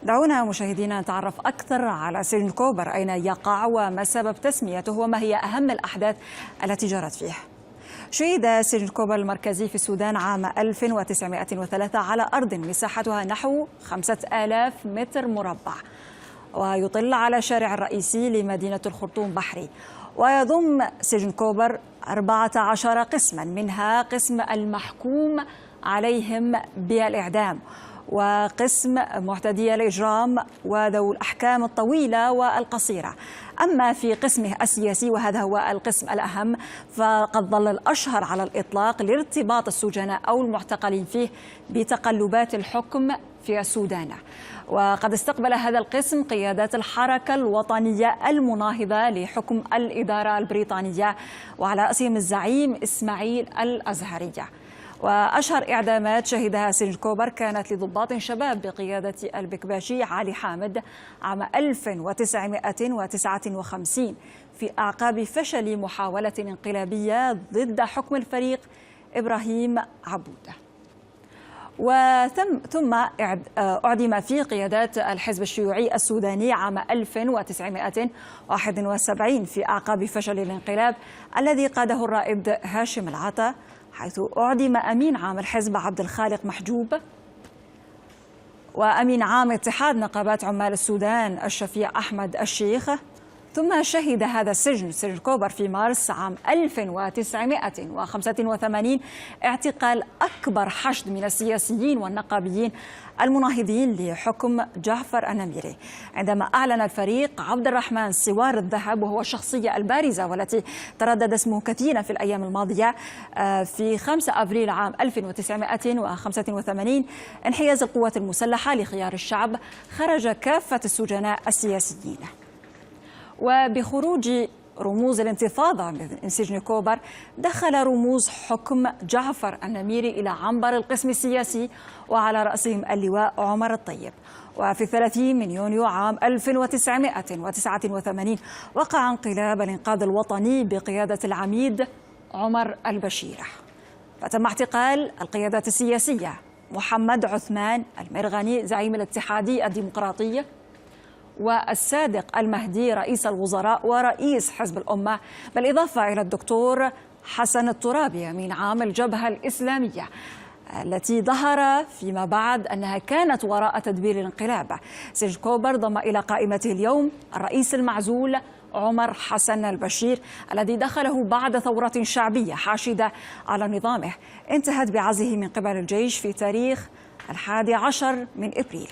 دعونا مشاهدينا نتعرف أكثر على سجن كوبر، أين يقع وما سبب تسميته وما هي أهم الأحداث التي جرت فيه. شيد سجن كوبر المركزي في السودان عام 1903 على أرض مساحتها نحو 5000 متر مربع، ويطل على الشارع الرئيسي لمدينة الخرطوم بحري. ويضم سجن كوبر 14 قسما، منها قسم المحكوم عليهم بالإعدام، وقسم معتدي الإجرام وذو الأحكام الطويلة والقصيرة. أما في قسمه السياسي وهذا هو القسم الأهم، فقد ظل الأشهر على الإطلاق لارتباط السجناء أو المعتقلين فيه بتقلبات الحكم في السودان. وقد استقبل هذا القسم قيادات الحركة الوطنية المناهضة لحكم الإدارة البريطانية، وعلى رأسهم الزعيم إسماعيل الأزهري. وأشهر إعدامات شهدها سجن كوبر كانت لضباط شباب بقيادة البكباشي علي حامد عام 1959 في أعقاب فشل محاولة انقلابية ضد حكم الفريق إبراهيم عبودة. ثم أعدم في قيادات الحزب الشيوعي السوداني عام 1971 في أعقاب فشل الانقلاب الذي قاده الرائد هاشم العطا، حيث أعدم أمين عام الحزب عبد الخالق محجوب، وأمين عام اتحاد نقابات عمال السودان الشفيع أحمد الشيخ. ثم شهد هذا سجن كوبر في مارس عام 1985 اعتقال أكبر حشد من السياسيين والنقابيين المناهضين لحكم جعفر النميري، عندما أعلن الفريق عبد الرحمن سوار الذهب، وهو الشخصية البارزة والتي تردد اسمه كثيرا في الأيام الماضية، في 5 أبريل عام 1985 انحياز القوات المسلحة لخيار الشعب، خرج كافة السجناء السياسيين. وبخروج رموز الانتفاضة من سجن كوبر دخل رموز حكم جعفر النميري إلى عنبر القسم السياسي، وعلى رأسهم اللواء عمر الطيب. وفي 30 من يونيو عام 1989 وقع انقلاب الإنقاذ الوطني بقيادة العميد عمر البشير، فتم اعتقال القيادات السياسية: محمد عثمان المرغني زعيم الاتحادي الديمقراطي، والصادق المهدي رئيس الوزراء ورئيس حزب الأمة، بالإضافة إلى الدكتور حسن الترابي أمين عام الجبهة الإسلامية، التي ظهر فيما بعد أنها كانت وراء تدبير الانقلاب. سجن كوبر ضم إلى قائمته اليوم الرئيس المعزول عمر حسن البشير، الذي دخله بعد ثورة شعبية حاشدة على نظامه انتهت بعزله من قبل الجيش في تاريخ 11 من إبريل.